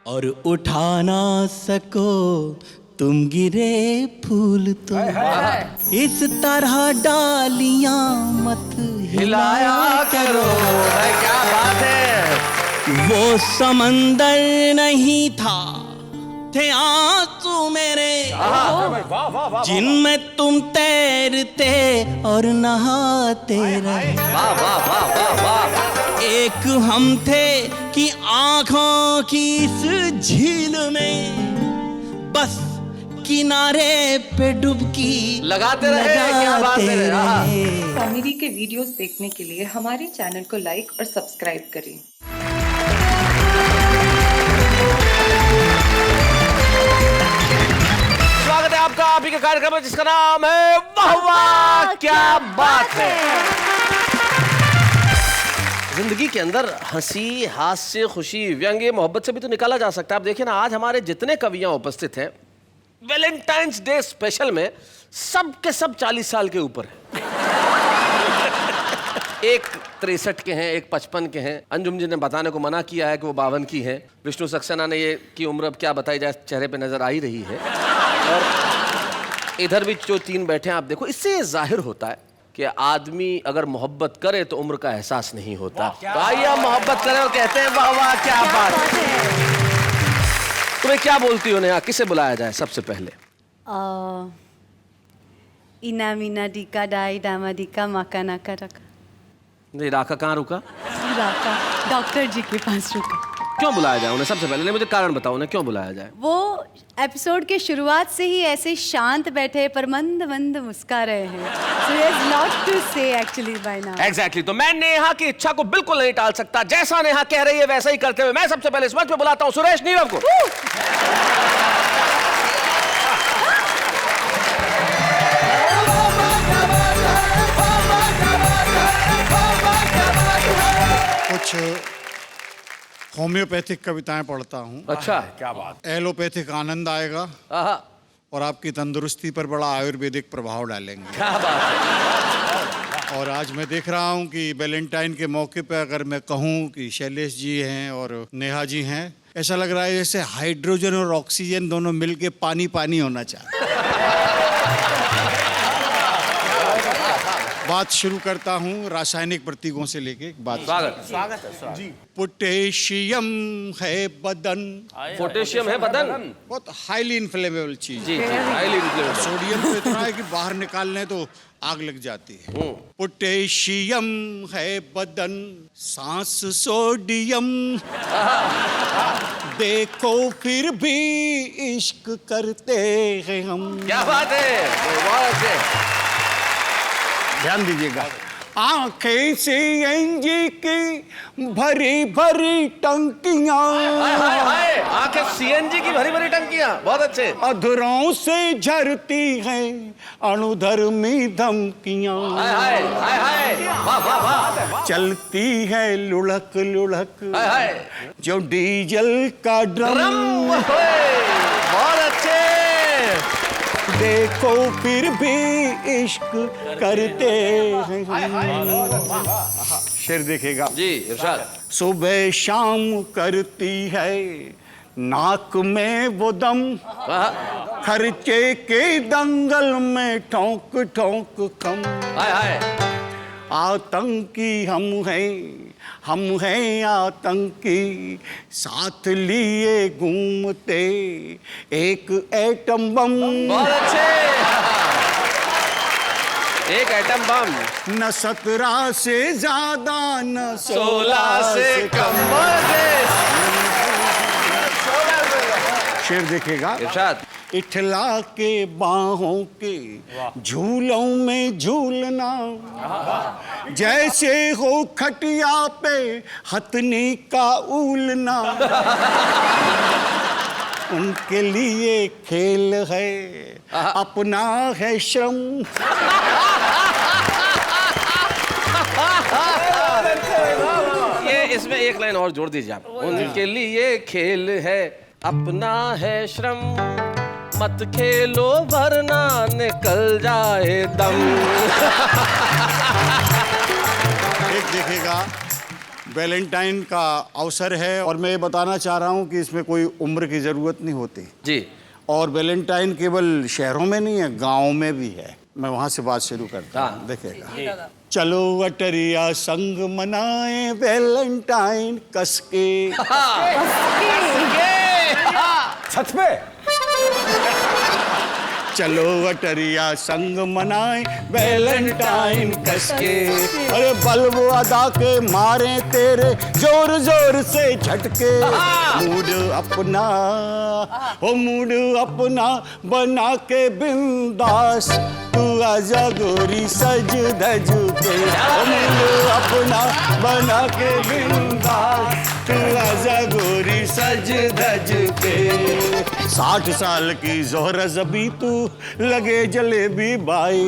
और उठा ना सको तुम गिरे फूल तो इस तरह डालियां मत हिलाया करो। क्या बात है। वो समंदर नहीं था, थे आंसू मेरे जिनमें तुम तैरते और नहाते रहे। वाह वाह वाह वाह वाह। एक हम थे कि आंखों की इस झील में बस किनारे पे डुबकी लगाते रहे। क्या बात है। कॉमेडी के वीडियोस देखने के लिए हमारे चैनल को लाइक और सब्सक्राइब करें। स्वागत है आपका आप ही के कार्यक्रम में जिसका नाम है वाह वाह क्या बात है। जिंदगी के अंदर हंसी, हास्य, खुशी, व्यंग्य, मोहब्बत से भी तो निकाला जा सकता है। आप देखिए ना, आज हमारे जितने कवियां उपस्थित हैं वैलेंटाइंस डे स्पेशल में सब के सब 40 साल के ऊपर हैं। एक 63 के हैं, एक 55 के हैं। अंजुम जी ने बताने को मना किया है कि वो 52 की हैं। विष्णु सक्सेना ने ये की उम्र अब क्या बताई जाए, चेहरे पे नजर आ ही रही है। और इधर भी जो 3 बैठे हैं आप देखो, इससे ये जाहिर होता है कि आदमी अगर मोहब्बत करे तो उम्र का एहसास नहीं होता। तो आइए हम मोहब्बत करें और कहते हैं वाह वाह क्या बात है। तुम्हें क्या बोलती हो नेहा, किसे बुलाया जाए सबसे पहले? इना मीना डिका डाई डामा डिका मकाना का रखा। नहीं, राका कहाँ रुका? राका डॉक्टर जी के पास रुका। क्यों बुलाया जाए उन्हें सबसे पहले? नहीं, मुझे कारण बताओ उन्हें क्यों बुलाया जाए। वो एपिसोड के शुरुआत से ही ऐसे शांत बैठे पर मंद मंद मुस्का रहे हैं। So there's lot to say actually by now. Exactly, तो मैं नेहा की इच्छा को बिल्कुल नहीं टाल सकता। जैसा नेहा कह रही है वैसा ही करते हुए मैं सबसे पहले इस मंच पे बुलाता हूँ सुरेश नीरव को। कुछ होम्योपैथिक कविताएं पढ़ता हूँ। अच्छा, क्या बात। एलोपैथिक आनंद आएगा और आपकी तंदुरुस्ती पर बड़ा आयुर्वेदिक प्रभाव डालेंगे। क्या बात है। और आज मैं देख रहा हूँ कि वैलेंटाइन के मौके पर अगर मैं कहूँ कि शैलेश जी हैं और नेहा जी हैं, ऐसा लग रहा है जैसे हाइड्रोजन और ऑक्सीजन दोनों मिलके पानी पानी होना चाहिए। बात शुरू करता हूँ रासायनिक प्रतीकों से लेके बात। स्वागत है जी। पोटेशियम है बदन, पोटेशियम है बदन, बहुत हाईली इन्फ्लेमेबल चीज। जी जी, हाईली इन्फ्लेमेबल। सोडियम तो इतना है कि बाहर निकालने तो आग लग जाती है। पोटेशियम है बदन, सांस सोडियम, देखो फिर भी इश्क करते हैं हम। क्या बात है, बहुत अच्छे। ध्यान दीजिएगा। आंखें से एंजी की भरी भरी टंकियां, आंखें सीएनजी की भरी भरी टंकियां, बहुत अच्छे। अधरों से झरती हैं अणुधर्मी धमकियां, वाह वाह वाह। चलती है लुढ़क लुढ़क जो डीजल का ड्रम, बहुत अच्छे। देखो फिर भी इश्क करते हैं। शेर देखेगा जी इरशाद। सुबह शाम करती है नाक में वो दम, खर्चे के दंगल में ठोक ठोक कम। आतंकी हम हैं आतंकी, साथ लिए घूमते एक एटम बम। बहुत अच्छे। एक एटम बम, न 17 से ज्यादा न 16 से कम। शेर देखेगा इरशाद। इठला के बाहों के झूलों में झूलना, जैसे हो खटिया पे हथनी का ऊलना, उनके लिए खेल है अपना है श्रम। ये इसमें एक लाइन और जोड़ दीजिए आप। उनके लिए खेल है अपना है श्रम, मत खेलो वरना निकल जाए दम। एक देखेगा वैलेंटाइन का अवसर है और मैं ये बताना चाह रहा हूँ कि इसमें कोई उम्र की ज़रूरत नहीं होती जी। और वैलेंटाइन केवल शहरों में नहीं है, गाँव में भी है। मैं वहाँ से बात शुरू करता हूँ, देखिएगा। चलो अटरिया संग मनाए वैलेंटाइन कसके। सच में? चलो अटरिया संग मनाए वैलेंटाइन कसके। अरे बल्ब अदा के मारे तेरे जोर जोर से झटके। मूड अपना हो मूड अपना बना के बिंदास, तू आजा गोरी सज धज के। मूड अपना बना के बिंदास, तू आजा गोरी सज धज के। 60 साल की जोहरा जबी तू लगे जलेबी बाई।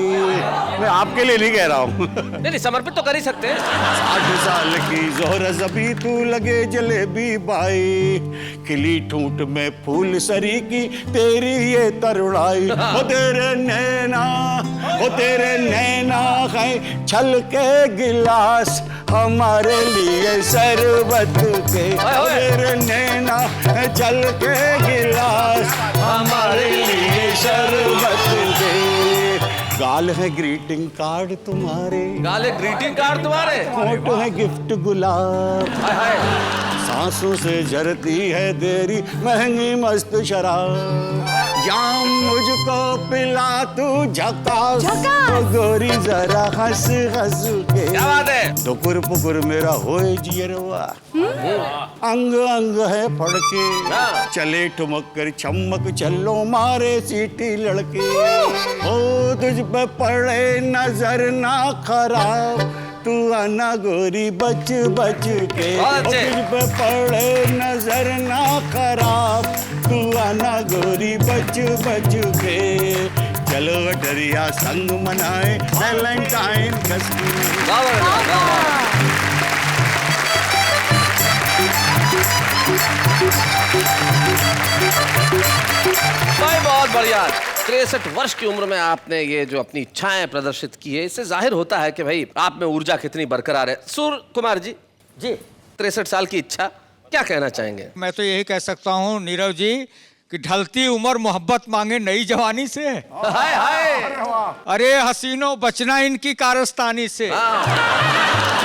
मैं आपके लिए नहीं कह रहा हूँ। नहीं, समर्पित तो कर ही सकते हैं। 60 साल की जोहरा जबी तू लगे जलेबी बाई। खिली ठूंठ में फूल सरी की तेरी ये तरुणाई। हो तेरे नैना है छल के गिलास, हमारे लिए शरबत के। तेरे नैना है छल के गिलास, हमारे लिए शरबत के। गाल है ग्रीटिंग कार्ड तुम्हारे, गाल है ग्रीटिंग कार्ड तुम्हारे, फोटो है गिफ्ट गुलाब। हाय हाय। सांसों से झरती है तेरी महंगी मस्त शराब। जाम मुझको पिला तू झकास, तो गोरी जरा हंस हंस के। क्या बात है? दुकुर पुकुर मेरा होए जियरवा, अंग अंग है फड़के। चले ठुमक कर चमक चलो मारे सीटी लड़के। ओ तुझ पे पड़े नजर ना खराब, तू आना गोरी बच बच के। तुझ पे पड़े नजर ना खराब, तू आना गोरी बच बच के। चलो अटरिया संग मनाए वैलेंटाइन कसके। भाई बहुत बढ़िया। 63 वर्ष की उम्र में आपने ये जो अपनी इच्छाएं प्रदर्शित की है, इससे जाहिर होता है कि भाई आप में ऊर्जा कितनी बरकरार है। सूर्य कुमार जी, 63 साल की इच्छा, क्या कहना चाहेंगे? मैं तो यही कह सकता हूँ नीरव जी कि ढलती उम्र मोहब्बत मांगे नई जवानी से। हाय हाय। अरे हसीनों बचना इनकी कारस्तानी से,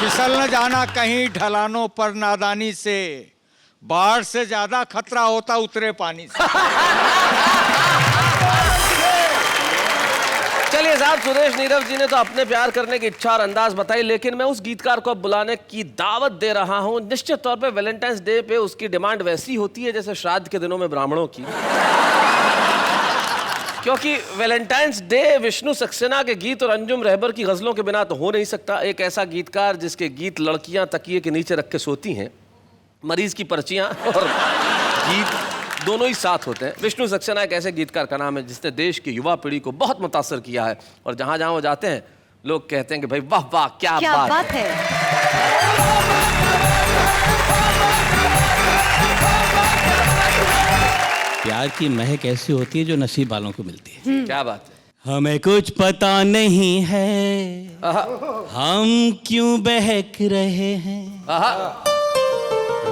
फिसल न जाना कहीं ढलानों पर नादानी से। बाढ़ से ज्यादा खतरा होता उतरे पानी से। चलिए साहब, सुरेश नीरव जी ने तो अपने प्यार करने की इच्छा और अंदाज बताई, लेकिन मैं उस गीतकार को अब बुलाने की दावत दे रहा हूं। निश्चित तौर पे वैलेंटाइंस डे पे उसकी डिमांड वैसी होती है जैसे श्राद्ध के दिनों में ब्राह्मणों की। क्योंकि वैलेंटाइंस डे विष्णु सक्सेना के गीत और अंजुम रहबर की गजलों के बिना तो हो नहीं सकता। एक ऐसा गीतकार जिसके गीत लड़कियां तकिए के नीचे रख के सोती हैं, मरीज की पर्चियां और गीत दोनों ही साथ होते हैं। विष्णु सक्सेना एक ऐसे गीतकार का नाम है जिसने देश की युवा पीढ़ी को बहुत मुतासर किया है, और जहां जहां वो जाते हैं लोग कहते हैं कि भाई वाह वाह क्या बात है। प्यार की महक ऐसी होती है जो नसीब वालों को मिलती है। क्या बात है? हमें कुछ पता नहीं है हम क्यों बहक रहे हैं,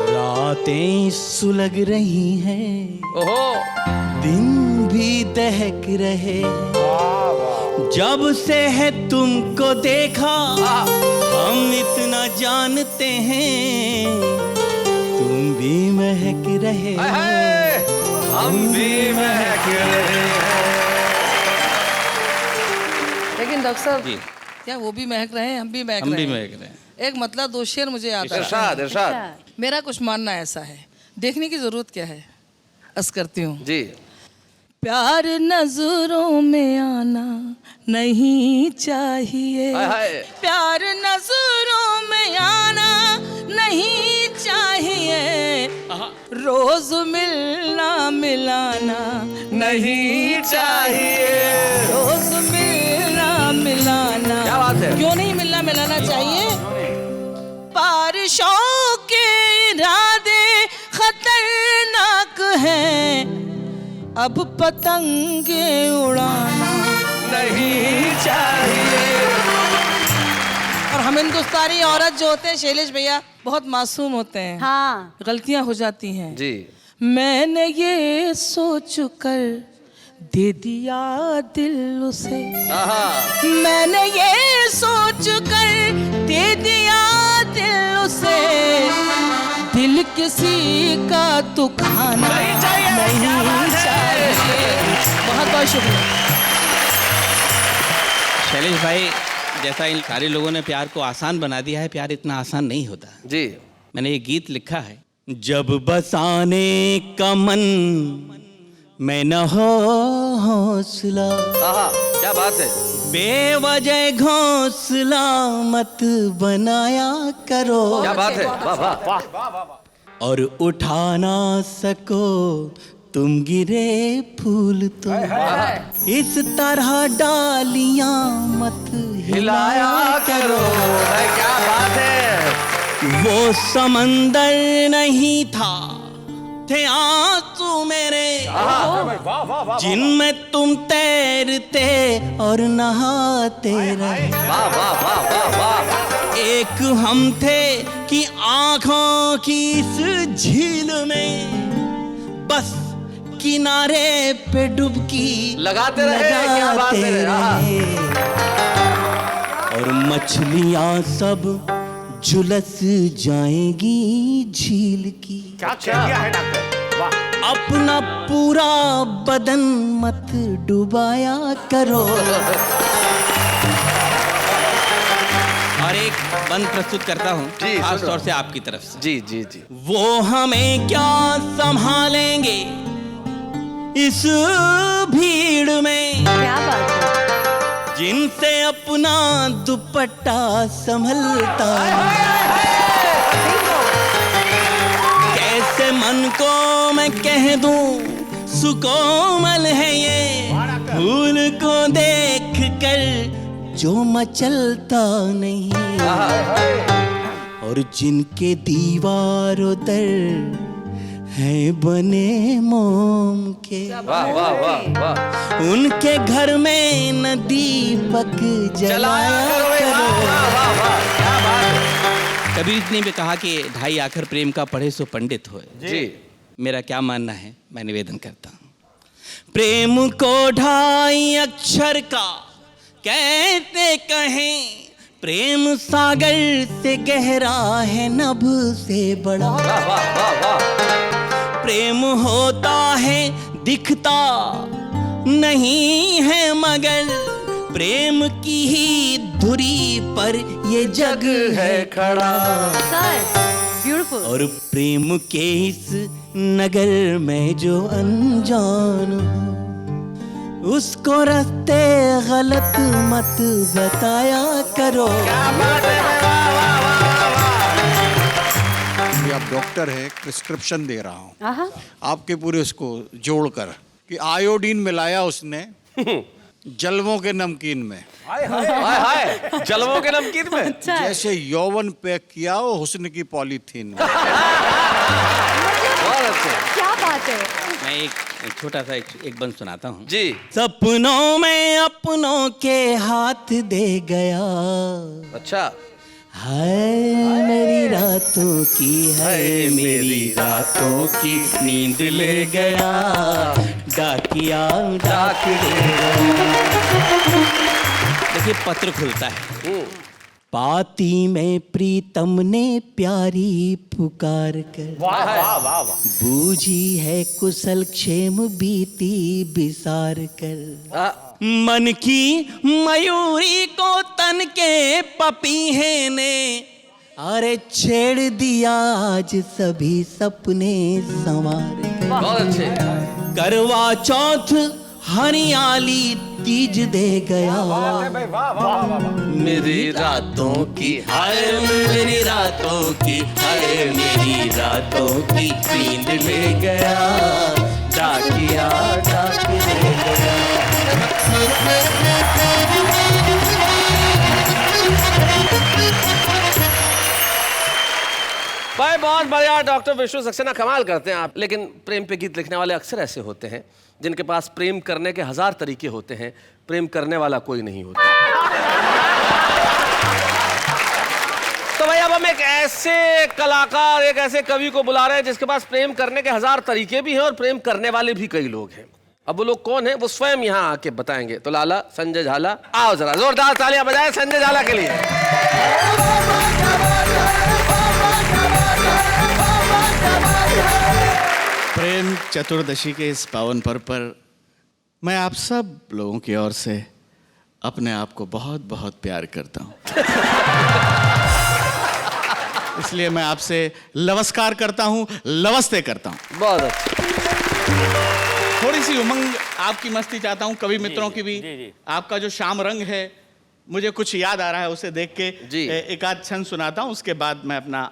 रातें सुलग रही हैं, दिन भी दहक रहे हैं। जब से है तुमको देखा हम इतना जानते हैं, तुम भी महक रहे हो, हम भी महक रहे हैं। लेकिन डॉक्टर साहब, क्या वो भी महक रहे हैं, हम भी महक रहे हैं? हम भी महक रहे हैं। एक मतलब 2 शेर मुझे याद है। इरशाद इरशाद। मेरा कुछ मानना ऐसा है, देखने की जरूरत क्या है, अर्ज करती हूँ जी। प्यार नजरों में आना नहीं चाहिए, प्यार नजरों में आना नहीं चाहिए, रोज मिलना मिलाना नहीं चाहिए, रोज मिलना मिलाना। क्या बात है? क्यों नहीं मिलना मिलाना चाहिए? बारिशों के इरादे खतरनाक हैं, अब पतंगे उड़ाना नहीं चाहिए। और हम हिंदुस्तानी औरत जो होते हैं शैलेश भैया, बहुत मासूम होते हैं, हाँ गलतियां हो जाती हैं। जी मैंने ये सोच कर दे दिया दिल उसे, मैंने ये सोच कर दे दिया दिल उसे, दिल किसी का तो खाना नहीं चाहिए। बहुत बहुत शुक्रिया। शैलेश भाई, जैसा इन सारे लोगों ने प्यार को आसान बना दिया है, प्यार इतना आसान नहीं होता। जी मैंने ये गीत लिखा है। जब बसाने का मन मैं न हो हौसला, क्या बात है। बेवजह घोंसला मत बनाया करो, क्या बात है, वाह वाह। और उठा ना सको तुम गिरे फूल तो इस तरह डालियां मत हिलाया करो। क्या बात है। वो समंदर नहीं था, थे आंसू मेरे जिनमें तुम तैरते और नहाते रहे। वाह वाह वाह वाह वाह। एक हम थे कि आंखों की इस झील में बस किनारे पे डुबकी लगाते रहे, क्या बात है। रहे। और मछलियां सब झुलस जाएंगी झील की। क्या कह दिया है डॉक्टर, वाह। अपना पूरा बदन मत डुबाया करो। और एक बंद प्रस्तुत करता हूँ, जी, खास सुनो। तौर से आपकी तरफ से। जी जी जी। वो हमें क्या संभालेंगे इस भीड़ में, क्या बात है। जिनसे अपना दुपट्टा संभलता कैसे मन को मैं कह दूं सुकोमल है ये फूल को देख कर जो मचलता नहीं, और जिनके दीवारों दर हैं बने मोम के, वाह वाह वाह वाह। उनके घर में न दीपक जलाया करो। कबीर ने भी कहा कि ढाई आखर प्रेम का पढ़े सो पंडित होए। जी मेरा क्या मानना है, मैं निवेदन करता हूँ। प्रेम को ढाई अक्षर का कहते कहें, प्रेम सागर से गहरा है नभ से बड़ा। वाह वाह वाह वाह। प्रेम होता है दिखता नहीं है मगर प्रेम की ही धुरी पर ये जग है खड़ा। Sir beautiful. और प्रेम के इस नगर में जो अनजान हो उसको रास्ते गलत मत बताया करो। आप डॉक्टर है, प्रिस्क्रिप्शन दे रहा हूँ आहा। आपके पूरे उसको जोड़कर कि आयोडीन मिलाया उसने जलवों के नमकीन में, हाय हाय। जलवों के नमकीन में। अच्छा है। जैसे यौवन पैक किया हो हुस्न की पॉलीथीन में। बहुत अच्छे। क्या बात है। मैं एक छोटा सा एक बंद सुनाता हूँ। जी सपनों में अपनों के हाथ दे गया, अच्छा। है मेरी रातों की, है मेरी रातों की नींद ले गया, डाकिया डाक ले गया। देखिए पत्र खुलता है। पाती में प्रीतम ने प्यारी पुकार कर, बूझी है कुशल क्षेम बीती बिसार कर। मन की मयूरी को तन के पपीहे ने, अरे छेड़ दिया आज सभी सपने संवार कर। बहुत अच्छे। करवा चौथ हरियाली तीज दे गया, मेरी रातों की, हाय मेरी रातों की, हाय मेरी रातों की नींद ले गया, डाकिया डाक ले गया। भाई बहुत बढ़िया। डॉक्टर विष्णु सक्सेना कमाल करते हैं आप। लेकिन प्रेम पे गीत लिखने वाले अक्सर ऐसे होते हैं जिनके पास प्रेम करने के 1000 तरीके होते हैं, प्रेम करने वाला कोई नहीं होता। तो भाई अब हम एक एक ऐसे कलाकार, एक ऐसे कवि को बुला रहे हैं जिसके पास प्रेम करने के 1000 तरीके भी हैं और प्रेम करने वाले भी कई लोग हैं। अब वो लोग कौन है वो स्वयं यहाँ आके बताएंगे। तो लाला संजय झाला, आओ जरा जोरदार तालियां बजाएं संजय झाला के लिए। प्रेम चतुर्दशी के इस पावन पर्व पर मैं आप सब लोगों की ओर से अपने आप को बहुत बहुत प्यार करता हूँ। इसलिए मैं आपसे नमस्कार करता हूँ, नमस्ते करता हूँ। बहुत अच्छा। थोड़ी सी उमंग आपकी मस्ती चाहता हूँ, कवि मित्रों की भी। आपका जो शाम रंग है, मुझे कुछ याद आ रहा है, उसे देख के एक आध छंद सुनाता हूँ, उसके बाद मैं अपना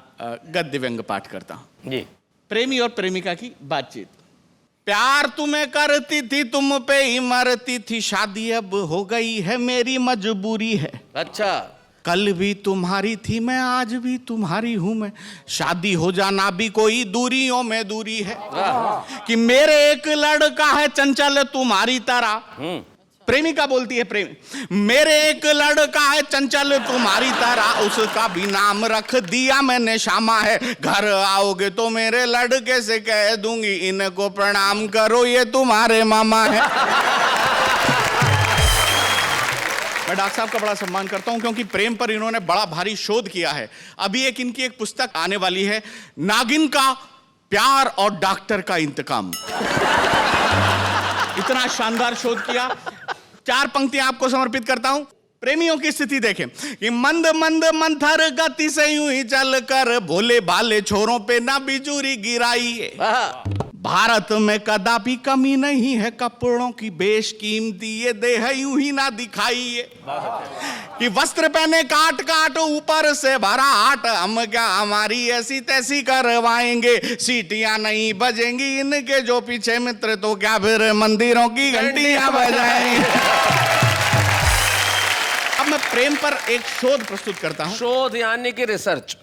गद्य व्यंग पाठ करता हूँ। जी। प्रेमी और प्रेमिका की बातचीत। प्यार तुम्हें करती थी, तुम पे ही मरती थी, शादी अब हो गई है, मेरी मजबूरी है। अच्छा। कल भी तुम्हारी थी मैं, आज भी तुम्हारी हूं मैं, शादी हो जाना भी कोई दूरियों में दूरी है। कि मेरे एक लड़का है चंचल तुम्हारी तरह। प्रेमिका बोलती है प्रेमी, मेरे एक लड़का है चंचल तुम्हारी तरह, उसका भी नाम रख दिया मैंने श्यामा है। घर आओगे तो मेरे लड़के से कह दूंगी, इनको प्रणाम करो ये तुम्हारे मामा है। मैं डॉक्टर साहब का बड़ा सम्मान करता हूं क्योंकि प्रेम पर इन्होंने बड़ा भारी शोध किया है। अभी इनकी एक पुस्तक आने वाली है, नागिन का प्यार और डॉक्टर का इंतकाम। इतना शानदार शोध किया। 4 पंक्तियां आपको समर्पित करता हूं। प्रेमियों की स्थिति देखें कि मंद मंद मंथर गति से यूं ही चल कर, भोले भाले छोरों पे ना बिजुरी गिराई। भारत में कदापि कमी नहीं है कपड़ों की, बेशकीमती ये देह यूं ही ना दिखाइए। कि वस्त्र पहने काट काट ऊपर से भरा हाट, हम क्या हमारी ऐसी तैसी करवाएंगे, सीटियां नहीं बजेंगी इनके जो पीछे मित्र, तो क्या फिर मंदिरों की घंटियां बजाएंगे। अब मैं प्रेम पर एक शोध प्रस्तुत करता हूं। शोध यानी कि रिसर्च।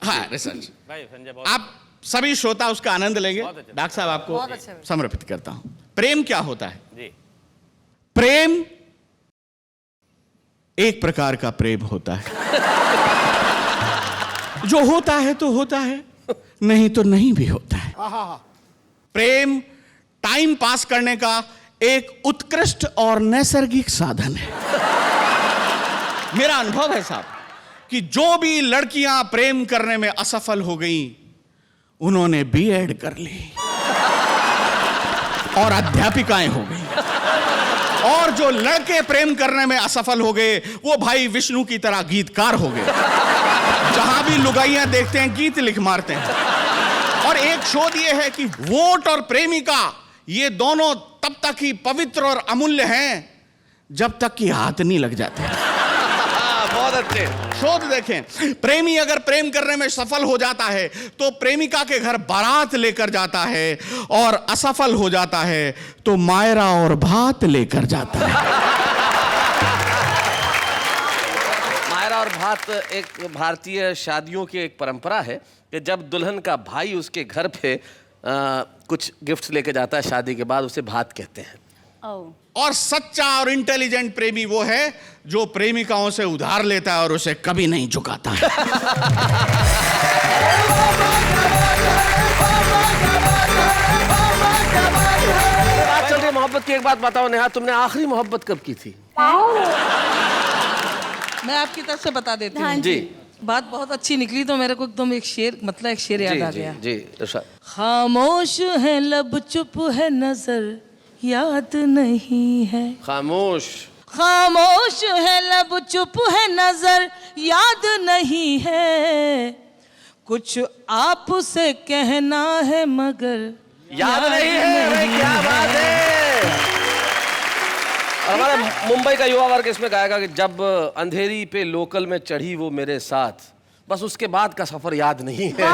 हाँ, रिसर्च। आप सभी श्रोता उसका आनंद लेंगे। डॉक्टर साहब आपको समर्पित करता हूं। प्रेम क्या होता है? जी। प्रेम एक प्रकार का प्रेम होता है। जो होता है तो होता है, नहीं तो नहीं भी होता है। प्रेम टाइम पास करने का एक उत्कृष्ट और नैसर्गिक साधन है। मेरा अनुभव है साहब कि जो भी लड़कियां प्रेम करने में असफल हो गईं, उन्होंने बीएड कर ली और अध्यापिकाएं हो गई। और जो लड़के प्रेम करने में असफल हो गए, वो भाई विष्णु की तरह गीतकार हो गए। जहां भी लुगाइयां देखते हैं गीत लिख मारते हैं। और एक शोध ये है कि वोट और प्रेमिका ये दोनों तब तक ही पवित्र और अमूल्य हैं जब तक कि हाथ नहीं लग जाते। बहुत अच्छे शोध देखें। प्रेमी अगर प्रेम करने में सफल हो जाता है तो प्रेमिका के घर बारात लेकर जाता है, और असफल हो जाता है तो मायरा और भात लेकर जाता है। मायरा और भात एक भारतीय शादियों की एक परंपरा है कि जब दुल्हन का भाई उसके घर पे कुछ गिफ्ट्स लेके जाता है शादी के बाद, उसे भात कहते हैं। और सच्चा और इंटेलिजेंट प्रेमी वो है जो प्रेमिकाओं से उधार लेता है और उसे कभी नहीं चुकाता है। बात चल रही मोहब्बत की, एक बात बताओ नेहा, तुमने आखिरी मोहब्बत कब की थी? मैं आपकी तरफ से बता देती हाँ हूँ। जी। बात बहुत अच्छी निकली तो मेरे को एकदम एक शेर याद आ गया। जी इरशाद। खामोश है लब, चुप है नजर, याद नहीं है। खामोश खामोश है लब, चुप है नजर, याद नहीं है। कुछ आपसे कहना है मगर याद नहीं है। अरे क्या बात है। और हमारा मुंबई का युवा वर्ग इसमें गाएगा कि जब अंधेरी पे लोकल में चढ़ी वो मेरे साथ, बस उसके बाद का सफर याद नहीं है।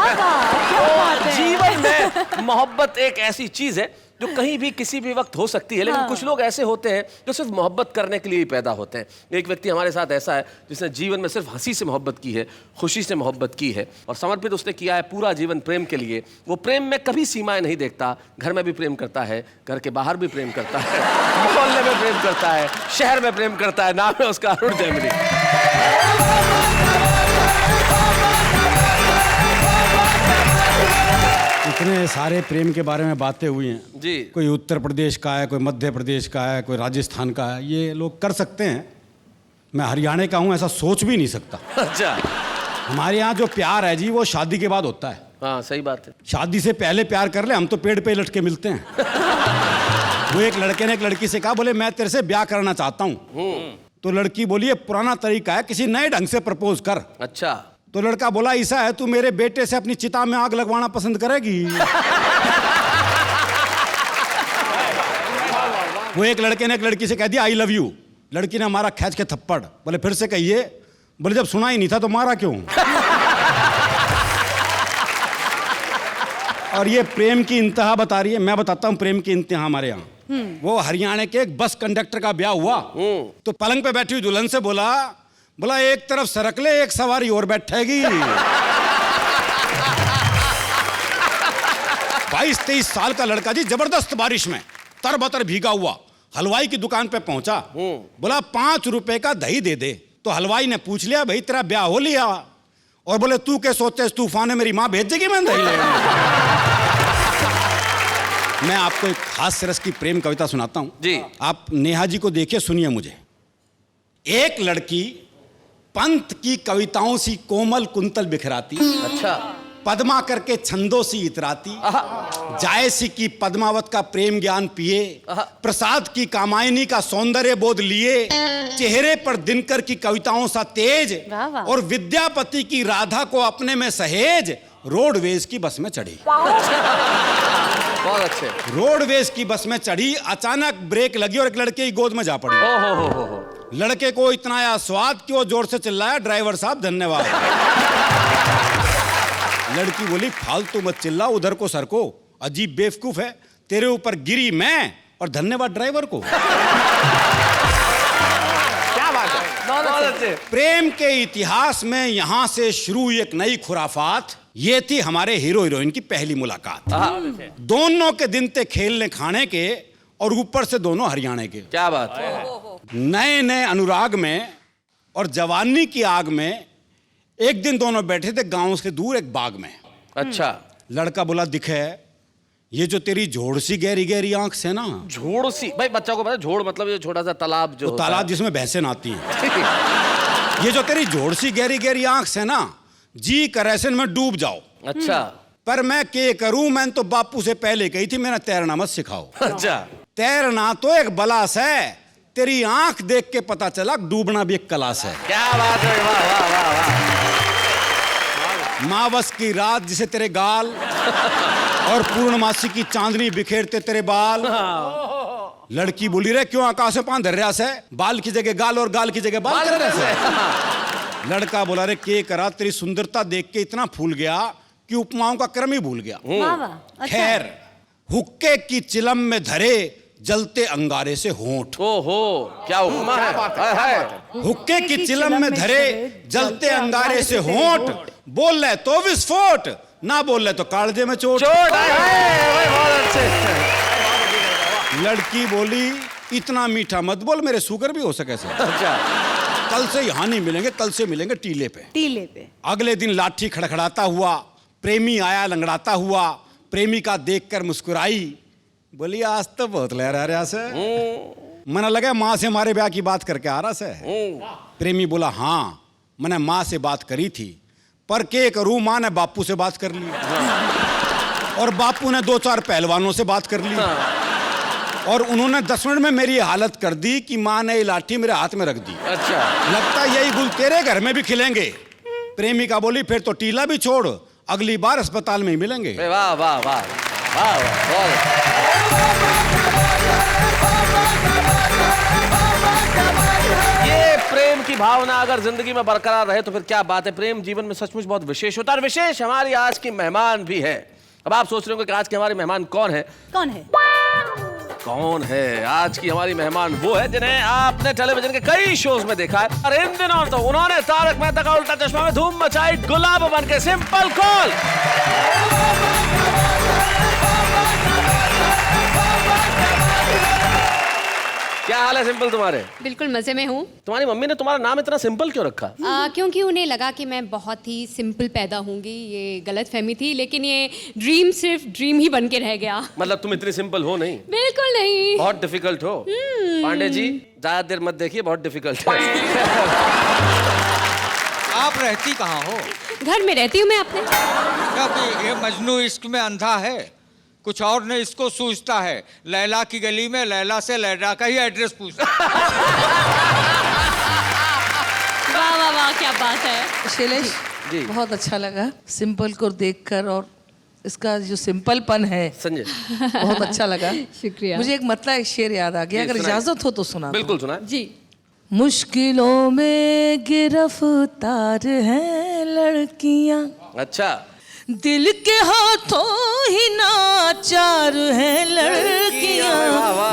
तो जीवन में मोहब्बत एक ऐसी चीज है जो कहीं भी किसी भी वक्त हो सकती है, लेकिन कुछ लोग ऐसे होते हैं जो सिर्फ मोहब्बत करने के लिए ही पैदा होते हैं। एक व्यक्ति हमारे साथ ऐसा है जिसने जीवन में सिर्फ हंसी से मोहब्बत की है, खुशी से मोहब्बत की है, और समर्पित उसने किया है पूरा जीवन प्रेम के लिए। वो प्रेम में कभी सीमाएं नहीं देखता, घर में भी प्रेम करता है, घर के बाहर भी प्रेम करता है, मोहल्ले में प्रेम करता है, शहर में प्रेम करता है। नाम है उसका अरुण जैमिनी। इतने सारे प्रेम के बारे में बातें हुई हैं जी। कोई उत्तर प्रदेश का है, कोई मध्य प्रदेश का है, कोई राजस्थान का है, ये लोग कर सकते हैं। मैं हरियाणा का हूँ, ऐसा सोच भी नहीं सकता। अच्छा। हमारे यहाँ जो प्यार है जी वो शादी के बाद होता है। हाँ सही बात है। शादी से पहले प्यार कर ले, हम तो पेड़ पे लटके मिलते हैं। वो एक लड़के ने एक लड़की से कहा, बोले मैं तेरे से ब्याह करना चाहता हूँ। तो लड़की बोली ये पुराना तरीका है, किसी नए ढंग से प्रपोज कर। अच्छा। तो लड़का बोला ऐसा है, तू मेरे बेटे से अपनी चिता में आग लगवाना पसंद करेगी? वो एक लड़के ने एक लड़की से कह दिया आई लव यू। लड़की ने मारा खींच के थप्पड़। बोले फिर से कहिए। बोले जब सुना ही नहीं था तो मारा क्यों? और ये प्रेम की इंतहा बता रही है। मैं बताता हूँ प्रेम की इंतहा हमारे यहाँ। वो हरियाणा के एक बस कंडक्टर का ब्याह हुआ तो पलंग पे बैठी हुई दुल्हन से बोला एक तरफ सरक ले, एक सवारी और बैठेगी। 22-23 साल का लड़का जी जबरदस्त बारिश में तरबतर भीगा हुआ हलवाई की दुकान पे पहुंचा। बोला 5 रुपए का दही दे दे। तो हलवाई ने पूछ लिया भाई तेरा ब्याह हो लिया? और बोले तू क्या सोचते इस तूफान में मेरी माँ भेज देगी मैं दही लेने? मैं आपको एक हास्य रस की प्रेम कविता सुनाता हूं जी। आप नेहा जी को देखिए, सुनिए मुझे। एक लड़की पंत की कविताओं सी कोमल कुंतल बिखराती। अच्छा। पद्मा करके छंदों सी इतराती। जायसी की पद्मावत का प्रेम ज्ञान पिए। प्रसाद की कामायनी का सौंदर्य बोध लिए। चेहरे पर दिनकर की कविताओं सा तेज। वाह वाह। और विद्यापति की राधा को अपने में सहेज रोडवेज की बस में चढ़ी। बहुत अच्छे। रोडवेज की बस में चढ़ी, अचानक ब्रेक लगी और एक लड़के की गोद में जा पड़ी। हो। लड़के को इतना आया स्वाद कि वो जोर से चिल्लाया ड्राइवर साहब धन्यवाद। लड़की बोली फालतू मत चिल्ला, उधर को सर को, अजीब बेवकूफ है, तेरे ऊपर गिरी मैं और धन्यवाद ड्राइवर को। क्या बात है। बहुत अच्छे। प्रेम के इतिहास में यहां से शुरू हुई एक नई खुराफात। ये थी हमारे हीरो हीरोइन की पहली मुलाकात। दोनों के दिन थे खेलने खाने के और ऊपर से दोनों हरियाणा के। क्या बात है। नए नए अनुराग में और जवानी की आग में एक दिन दोनों बैठे थे गांव से दूर एक बाग में। अच्छा। लड़का बोला दिखे ये जो तेरी झोड़ सी गहरी गहरी आंख से ना। झोड़ सी? भाई बच्चा को पता झोड़ मतलब ये छोटा सा तालाब जो होता तालाब है। जिसमें भैंसें नहाती हैं। ये जो तेरी झोड़ सी गहरी गहरी आंख से ना जी करे में डूब जाओ। अच्छा। पर मैं क्या करूं, मैं तो बापू से पहले कही थी मेरा तैरना मत सिखाओ। अच्छा। तैरना तो एक बलास है, तेरी आंख देख के पता चला डूबना भी एक कलास है। क्या बात है। वाह वाह वाह वाह। मावस की रात जिसे तेरे गाल और पूर्णमासी की चांदनी बिखेरते तेरे बाल। लड़की बोली रे क्यों आकाश में पांव धर रहा से, बाल की जगह गाल और गाल की जगह बाल कर रहा से। लड़का बोला रे के करा, तेरी सुंदरता देख के इतना फूल गया कि उपमाओं का क्रम ही भूल गया। वाह वाह। अच्छा। खैर हुक्के की चिलम में धरे जलते अंगारे से होंठ। ओहो क्या उपमा है। हुक्के की चिलम में धरे जलते अंगारे से होंठ, बोल रहे तो विस्फोट, ना बोल रहे तो कालजे में चोट। बहुत अच्छे। लड़की बोली इतना मीठा मत बोल, मेरे शुगर भी हो सके से। अच्छा। कल से यहाँ नहीं मिलेंगे, कल से मिलेंगे टीले पे। टीले पे। अगले दिन लाठी खड़खड़ाता हुआ प्रेमी आया लंगड़ाता हुआ। प्रेमिका देखकर मुस्कुराई, बोली आज तो बहुत लहरा रहा से। मना लगा माँ से हमारे ब्याह की बात करके आ रहा से। प्रेमी बोला हाँ मैंने माँ से बात करी थी, पर के करूं, माँ ने बापू से बात कर ली और बापू ने 2-4 पहलवानों से बात कर ली और उन्होंने 10 मिनट में मेरी हालत कर दी कि माँ ने ये लाठी मेरे हाथ में रख दी। अच्छा। लगता यही गुल तेरे घर में भी खिलेंगे। प्रेमिका बोली फिर तो टीला भी छोड़, अगली बार अस्पताल में ही मिलेंगे। वाह वाह वाह वाह वाह। ये प्रेम की भावना अगर जिंदगी में बरकरार रहे तो फिर क्या बात है। प्रेम जीवन में सचमुच बहुत विशेष होता है और विशेष हमारी आज की मेहमान भी है। अब आप सोच रहे हो कि आज के हमारे मेहमान कौन है? कौन है? कौन है आज की हमारी मेहमान? वो है जिन्हें आपने टेलीविजन के कई शोज में देखा है और इन दिनों तो उन्होंने तारक मेहता का उल्टा चश्मा में धूम मचाई, गुलाब बन के। Simple call. क्या हाल है सिंपल तुम्हारे? बिल्कुल मजे में हूँ। तुम्हारी मम्मी ने तुम्हारा नाम इतना सिंपल क्यों रखा? क्योंकि उन्हें लगा कि मैं बहुत ही सिंपल पैदा होंगी। ये गलत फहमी थी, लेकिन ये ड्रीम सिर्फ ड्रीम ही बन के रह गया। मतलब तुम इतनी सिंपल हो नहीं? बिल्कुल नहीं। बहुत डिफिकल्ट हो। पांडे जी ज्यादा देर मत देखिए, बहुत डिफिकल्ट है। आप रहती कहाँ हो? घर में रहती हूँ मैं अपने। क्योंकि ये मजनू इश्क में अंधा है, कुछ और ने इसको सूझता है। लैला की गली में लैला से लैला का ही एड्रेस पूछता। वाह वाह वाह, क्या बात है। शैलेश जी। बहुत अच्छा लगा सिंपल को देखकर, और इसका जो सिंपलपन है संजय बहुत अच्छा लगा। शुक्रिया। मुझे एक मतलब एक शेर याद आ गया, जी, अगर सुनाइए। इजाजत हो तो सुना। बिल्कुल सुना। जी। मुश्किलों में गिरफ्तार हैं लड़कियां, अच्छा। दिल के हाथों ही नाचार हैं लड़कियां।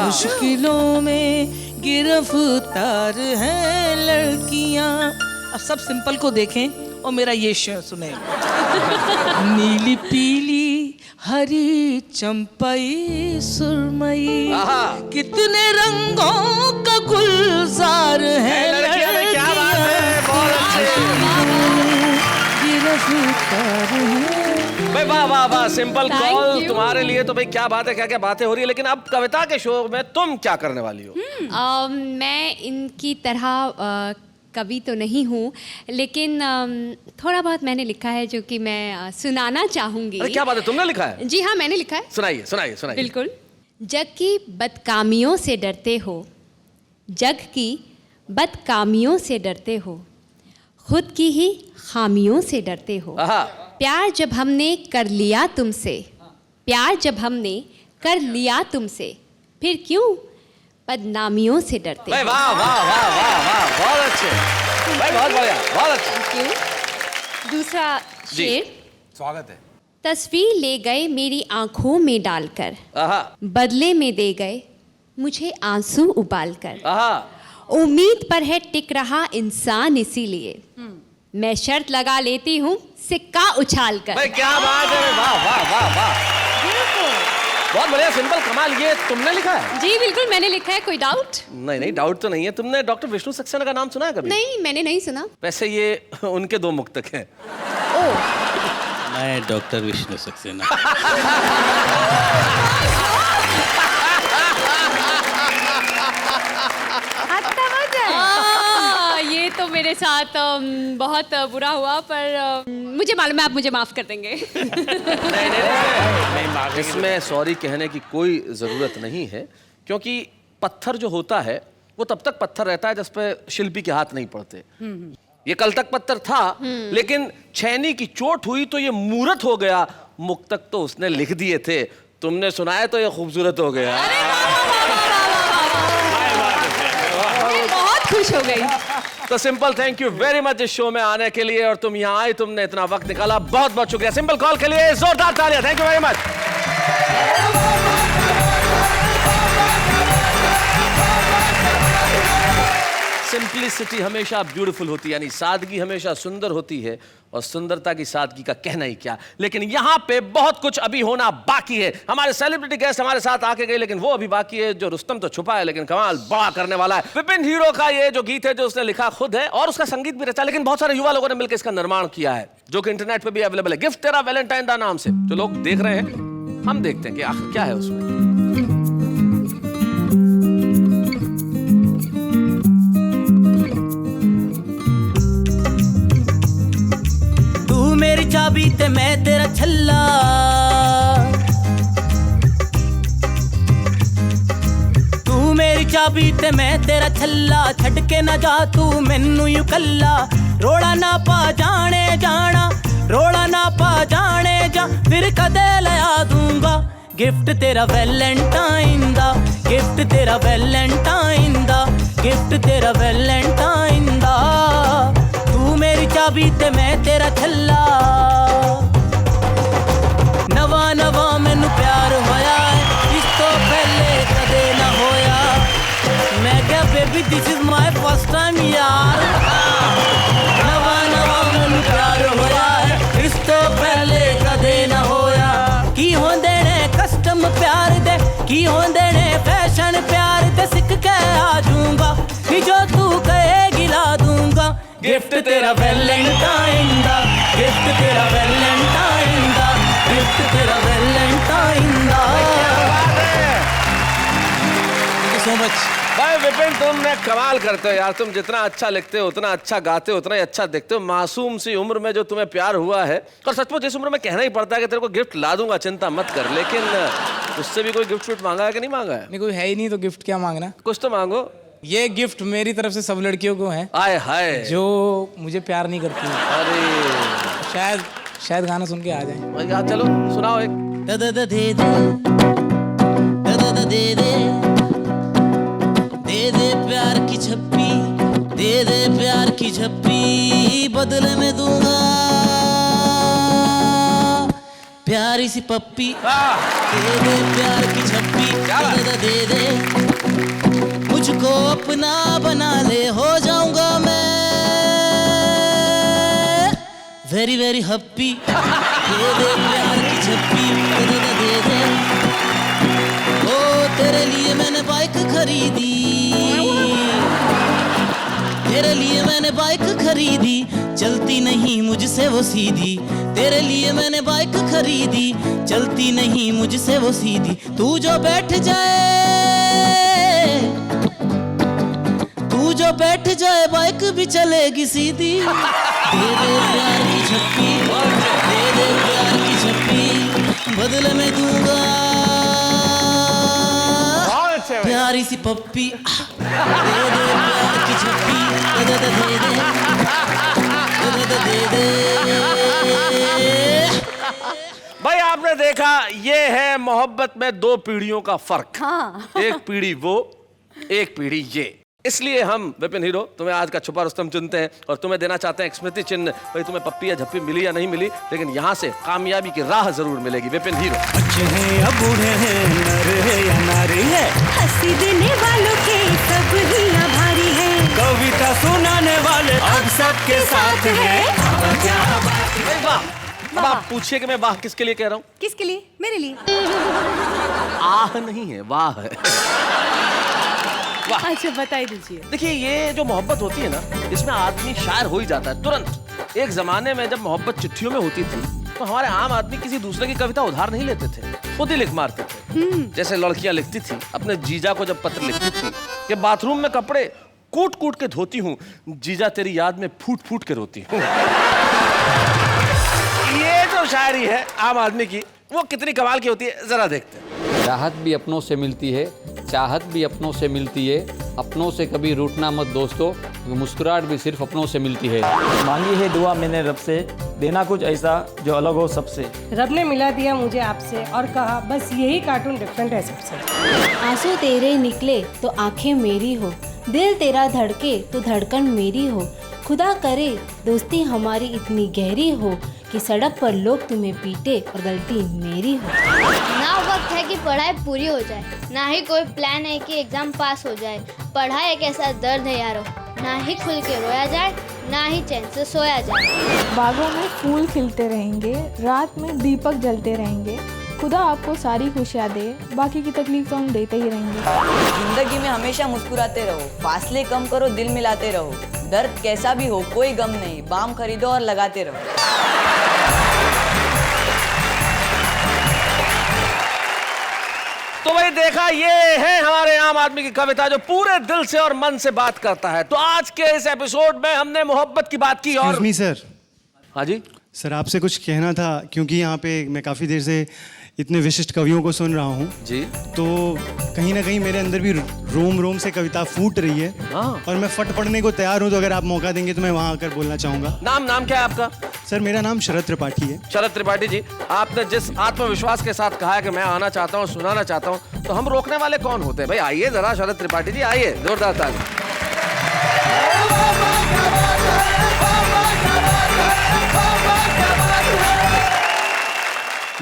मुश्किलों में गिरफ्तार हैं लड़कियां। अब सब सिंपल को देखें और मेरा ये शेर सुने। नीली पीली हरी चंपई सुरमई, आहा। कितने रंगों का गुलजार है लड़कियां में क्या बात है, बहुत अच्छे। गिरफ्तार है। भाई वाह वाह वाह, सिंपल Thank कॉल you. तुम्हारे लिए तो भाई क्या बात है, क्या क्या बातें हो रही है। लेकिन अब कविता के शो में तुम क्या करने वाली हो? मैं इनकी तरह कवि तो नहीं हूँ, लेकिन थोड़ा बहुत मैंने लिखा है जो कि मैं सुनाना चाहूँगी। अरे क्या बात है, तुमने लिखा है? जी हाँ, मैंने लिखा है। सुनाइए सुनाइए सुनाइए। बिल्कुल। जग की बदकामियों से डरते हो, जग की बदकामियों से डरते हो, खुद की ही खामियों से डरते हो। आहा। प्यार जब हमने कर लिया तुमसे, प्यार जब हमने कर लिया तुमसे, फिर क्यों बदनामियों से डरते भाई हो। वाह वाह वाह वाह वाह, बहुत अच्छे भाई, बहुत बढ़िया, बहुत अच्छा। क्यों? दूसरा जी। शेर। स्वागत है। तस्वीर ले गए मेरी आंखों में डालकर, आहा बदले में दे गए मुझे आंसू उबालकर। आहा। उम्मीद पर है टिक रहा इंसान, इसीलिए मैं शर्त लगा लेती हूँ सिक्का उछाल कर। भाई क्या बात है, वाह वाह वाह वाह, बहुत बढ़िया, सिंपल, कमाल। ये तुमने लिखा है? जी बिल्कुल मैंने लिखा है। कोई डाउट? नहीं नहीं, डाउट तो नहीं है। तुमने डॉक्टर विष्णु सक्सेना का नाम सुना है कभी? नहीं, मैंने नहीं सुना। वैसे ये उनके दो मुक्तक हैं। मैं डॉक्टर विष्णु सक्सेना। ये तो मेरे साथ बहुत बुरा हुआ, पर मुझे मालूम है आप मुझे माफ कर देंगे। नहीं, इसमें सॉरी कहने की कोई ज़रूरत नहीं है, क्योंकि पत्थर जो होता है वो तब तक पत्थर रहता है जब पे शिल्पी के हाथ नहीं पड़ते। ये कल तक पत्थर था, लेकिन छैनी की चोट हुई तो ये मूर्त हो गया। मुक्तक तो उसने लिख दिए थे, तुमने सुनाया तो ये खूबसूरत हो गया। बहुत खुश हो गई। तो simple, thank you very much इस शो में आने के लिए, और तुम यहाँ आई, तुमने इतना वक्त निकाला, बहुत बहुत शुक्रिया। सिंपल कॉल के लिए जोरदार तालियां, thank you very much. Simplicity हमेशा ब्यूटीफुल होती है, यानी सादगी हमेशा सुंदर होती है, और सुंदरता की सादगी का कहना ही क्या। लेकिन यहाँ पे बहुत कुछ अभी होना बाकी है। हमारे सेलिब्रिटी गेस्ट हमारे साथ आके गए, लेकिन वो अभी बाकी है। जो रुस्तम तो छुपा है, लेकिन कमाल बड़ा करने वाला है। विपिन हीरो का ये जो गीत है, जो उसने लिखा खुद है और उसका संगीत भी रचा, लेकिन बहुत सारे युवा लोगों ने मिलकर इसका निर्माण किया है, जो कि इंटरनेट पे भी अवेलेबल है। गिफ्ट तेरा वैलेंटाइन दा नाम से जो लोग देख रहे हैं, हम देखते हैं कि आखिर क्या है उसमें। मेरी चाबी ते मैं तेरा छल्ला, तू मेरी चाबी ते मैं तेरा छल्ला, छड़ के ना जा तू मैनू यू कल्ला। रोड़ा ना पा जाने जाना, रोड़ा ना पा जाने जा, फिर कदे लया दूंगा गिफ्ट तेरा वैलेंटाइन दा, गिफ्ट तेरा वैलेंटाइन दा, गिफ्ट तेरा वैलेंटाइन दा। मेरी चाबी ते मैं तेरा छल्ला, नवा नवा मैनू प्यार होया है, इस तो पहले कदे ना होया। मैं क्या baby this is my first time यार, नवा नवा मैनू प्यार होया है, इस तो पहले कदे ना होया। की होंदे ने कस्टम प्यार दे, की होंदे ने फैशन प्यार दे, सिख के आ जाऊंगा, कि जो तू कहेगी ला दूंगा। गिफ्ट तेरा वैलेंटाइन दा, गिफ्ट तेरा वैलेंटाइन दा, गिफ्ट तेरा वैलेंटाइन दा। Thank you so much. भाई विपिन, तुमने कमाल करते हो यार। तुम जितना अच्छा लिखते हो, उतना अच्छा गाते हो, उतना ही अच्छा दिखते हो। मासूम सी उम्र में जो तुम्हें प्यार हुआ है, और सचमुच इस उम्र में कहना ही पड़ता है कि तेरे को गिफ्ट ला दूंगा, चिंता मत कर। लेकिन उससे भी कोई गिफ्ट विफ्ट मांगा है कि नहीं मांगा है? नहीं, कोई है ही नहीं तो गिफ्ट क्या मांगना। कुछ तो मांगो। ये गिफ्ट मेरी तरफ से सब लड़कियों को है आए हाय, जो मुझे प्यार नहीं करती हैं। अरे शायद गाना सुन के आ जाए। यार चलो सुनाओ एक। दे दे दे दे दे दे दे प्यार की झप्पी, दे दे प्यार की झप्पी, बदले में दूंगा प्यारी सी पप्पी। दे दे प्यार की झप्पी, दे दे मुझको अपना बना ले, हो जाऊंगा मैं वेरी वेरी हैप्पी। दे दे प्यार की झप्पी, दे दे ओ तेरे लिए मैंने बाइक खरीदी, तेरे लिए मैंने बाइक खरीदी, चलती नहीं मुझसे वो सीधी। तेरे लिए मैंने बाइक खरीदी, चलती नहीं मुझसे वो सीधी। तू जो बैठ जाए, तू जो बैठ जाए बाइक भी चलेगी सीधी। दे दे प्यार की झप्पी, दे दे प्यार की झप्पी, बदले में दूंगा प्यारी सी पप्पी। दे दे प्यार की झप्पी, दे दे दे दे दे दे दे। भाई आपने देखा, ये है मोहब्बत में दो पीढ़ियों का फर्क। हाँ। एक पीढ़ी वो, एक पीढ़ी ये। इसलिए हम विपिन हीरो तुम्हें आज का छुपा रुस्तम चुनते हैं और तुम्हें देना चाहते हैं एक स्मृति चिन्ह। भाई तुम्हें पप्पी या झप्पी मिली या नहीं मिली, लेकिन यहाँ से कामयाबी की राह जरूर मिलेगी। विपिन हीरो। बच्चे हैं या बूढ़े हैं, नर है या नारी है, हंसी देने वालों के सब ही आभारी है, कविता सुनाने वाले अब सबके साथ हैं। भाई वाह। अब आप पूछिए कि मैं वाह किसके लिए कह रहा हूँ? किसके लिए? मेरे लिए। आह नहीं है, वाह है। अच्छा बताई दीजिए। देखिए, ये जो मोहब्बत होती है ना, इसमें आदमी शायर हो ही जाता है तुरंत। एक जमाने में जब मोहब्बत चिट्ठियों में होती थी, तो हमारे आम आदमी किसी दूसरे की कविता उधार नहीं लेते थे, खुद ही लिख मारते थे। जैसे लड़कियां लिखती थी अपने जीजा को, जब पत्र लिखती थी कि बाथरूम में कपड़े कूट कूट के धोती हूँ, जीजा तेरी याद में फूट फूट के रोती हूँ। ये जो शायरी है आम आदमी की, वो कितनी कमाल की होती है, जरा देखते हैं। राहत भी अपनों से मिलती है, चाहत भी अपनों से मिलती है, अपनों से कभी रूठना मत दोस्तों, मुस्कुराहट भी सिर्फ अपनों से मिलती है। मांगी है दुआ मैंने रब से, देना कुछ ऐसा जो अलग हो सबसे। रब ने मिला दिया मुझे आपसे और कहा बस यही कार्टून डिफरेंट है सबसे। आंसू तेरे निकले तो आंखें मेरी हो, दिल तेरा धड़के तो धड़कन मेरी हो, खुदा करे दोस्ती हमारी इतनी गहरी हो कि सड़क पर लोग तुम्हें पीटे और गलती मेरी हो। ना वक्त है कि पढ़ाई पूरी हो जाए, ना ही कोई प्लान है कि एग्जाम पास हो जाए। पढ़ाई एक ऐसा दर्द है यारो, ना ही खुल के रोया जाए, ना ही चैन से सोया जाए। बागों में फूल खिलते रहेंगे, रात में दीपक जलते रहेंगे, खुदा आपको सारी खुशियाँ दे, बाकी की तकलीफ तो हम देते ही रहेंगे। जिंदगी में हमेशा मुस्कुराते रहो, फासले कम करो, दिल मिलाते रहो, दर्द कैसा भी हो कोई गम नहीं, बाम खरीदो और लगाते रहो। तो भाई देखा, ये है हमारे आम आदमी की कविता जो पूरे दिल से और मन से बात करता है। तो आज के इस एपिसोड में हमने मोहब्बत की बात की और सर। हाँ जी सर, आपसे कुछ कहना था, क्योंकि यहाँ पे मैं काफ़ी देर से इतने विशिष्ट कवियों को सुन रहा हूँ जी, तो कहीं ना कहीं मेरे अंदर भी रोम रोम से कविता फूट रही है। और मैं फट पड़ने को तैयार हूँ, तो अगर आप मौका देंगे तो मैं वहाँ आकर बोलना चाहूँगा। नाम क्या है आपका? सर, मेरा नाम शरद त्रिपाठी है। शरद त्रिपाठी जी, आपने जिस आत्मविश्वास के साथ कहा है कि मैं आना चाहता हूँ, सुनाना चाहता हूँ, तो हम रोकने वाले कौन होते हैं? भाई आइए जरा, शरद त्रिपाठी जी आइए, जोरदार ताली।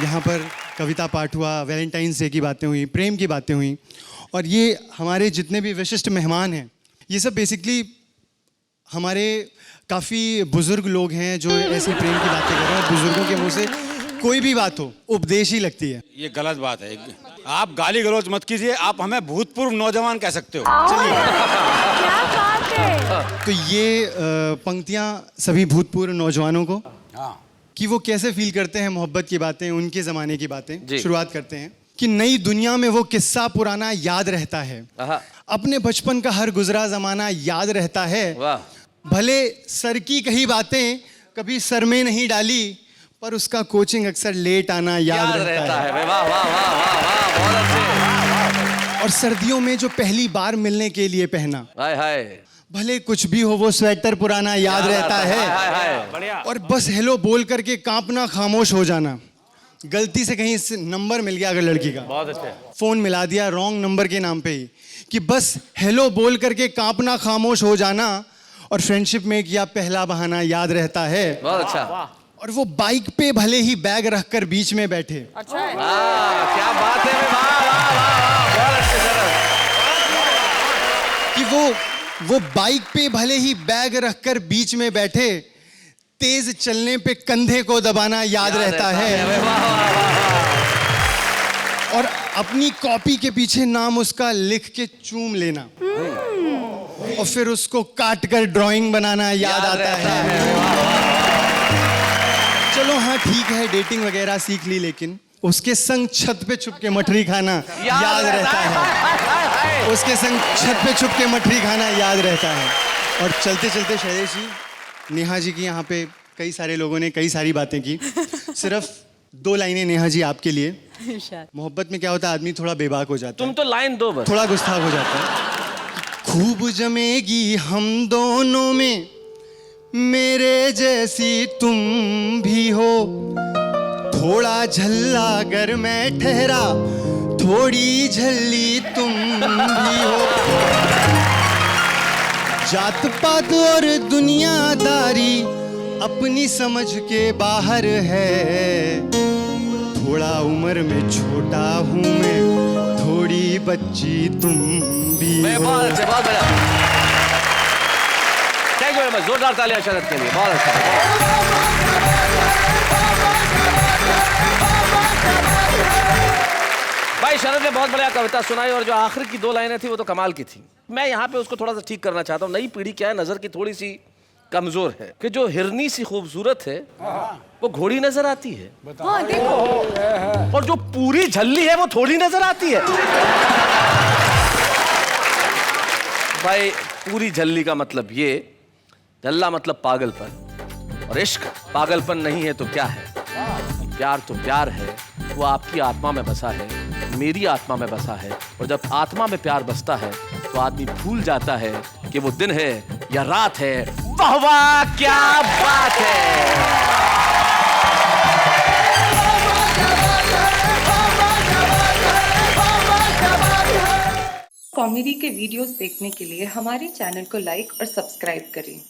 यहाँ पर कविता पाठ हुआ, वैलेंटाइंस डे की बातें हुई, प्रेम की बातें हुई, और ये हमारे जितने भी विशिष्ट मेहमान हैं, ये सब बेसिकली हमारे काफ़ी बुज़ुर्ग लोग हैं जो ऐसी प्रेम की बातें कर रहे हैं। और बुज़ुर्गों के मुंह से कोई भी बात हो उपदेश ही लगती है। ये गलत बात है। आप गाली गलौज मत कीजिए, आप हमें भूतपूर्व नौजवान कह सकते हो। क्या बात है। तो ये पंक्तियां सभी भूतपूर्व नौजवानों को कि वो कैसे फील करते हैं मोहब्बत की बातें, उनके ज़माने की बातें शुरुआत करते हैं कि नई दुनिया में वो किस्सा पुराना याद रहता है, अपने बचपन का हर गुजरा ज़माना याद रहता है। भले सर की कही बातें कभी सर में नहीं डाली, पर उसका कोचिंग अक्सर लेट आना याद रहता है। वाह वाह वाह वाह वाह, बहुत अच्छे। और सर्दियों में जो पहली बार मिलने के लिए पहना, हाय हाय, भले कुछ भी हो वो स्वेटर पुराना याद रहता है। और बस हेलो बोल करके कांपना, खामोश हो जाना। गलती से कहीं से नंबर मिल गया अगर लड़की का, बहुत अच्छे, फोन मिला दिया रॉन्ग नंबर के नाम पे ही, कि बस हेलो बोल करके कांपना, खामोश हो जाना। और फ्रेंडशिप में किया पहला बहाना याद रहता है। बहुत अच्छा। और वो बाइक पे भले ही बैग रखकर बीच में बैठे। अच्छा है। क्या बात है, वाह वाह वाह, बहुत अच्छे सर। कि वो बाइक पे भले ही बैग रखकर बीच में बैठे, तेज चलने पे कंधे को दबाना याद रहता है। और अपनी कॉपी के पीछे नाम उसका लिख के चूम लेना और फिर उसको काट कर ड्राइंग बनाना याद आता है। चलो हाँ ठीक है, डेटिंग वगैरह सीख ली, लेकिन उसके संग छत पे छुप के मठरी खाना याद रहता है। उसके संग छत पे छुप के मठरी खाना याद रहता है। और चलते चलते शैलेश जी, नेहा जी की यहाँ पे कई सारे लोगों ने कई सारी बातें की। सिर्फ 2 लाइनें नेहा जी आपके लिए। मोहब्बत में क्या होता है, आदमी थोड़ा बेबाक हो जाता है। तुम तो लाइन दो बस। थोड़ा गुस्ताख हो जाता है। खूब जमेगी हम दोनों में, मेरे जैसी तुम भी हो। थोड़ा झल्ला अगर मैं ठहरा, थोड़ी झल्ली तुम भी हो। जात पात और दुनियादारी अपनी समझ के बाहर है। थोड़ा उम्र में छोटा हूँ मैं, थोड़ी बच्ची तुम भी हो। बहुत अच्छे, बहुत बढ़िया। थैंक यू वेरी मच, जोरदार तालियां शरद के लिए, बहुत अच्छा। भाई शरद ने बहुत बढ़िया कविता सुनाई और जो आखिर की 2 लाइनें थी वो तो कमाल की थी। मैं यहाँ पे उसको थोड़ा सा ठीक करना चाहता हूँ। नई पीढ़ी क्या है, नजर की थोड़ी सी कमजोर है कि जो हिरनी सी खूबसूरत है वो घोड़ी नजर आती है। हाँ, देखो। और जो पूरी झल्ली है वो थोड़ी नजर आती है। भाई पूरी झल्ली का मतलब ये, झल्ला मतलब पागलपन, और इश्क पागलपन नहीं है तो क्या है। प्यार तो प्यार है, वो आपकी आत्मा में बसा है, मेरी आत्मा में बसा है। और जब आत्मा में प्यार बसता है तो आदमी भूल जाता है कि वो दिन है या रात है। वाह वाह, क्या बात है। कॉमेडी के वीडियोस देखने के लिए हमारे चैनल को लाइक और सब्सक्राइब करें।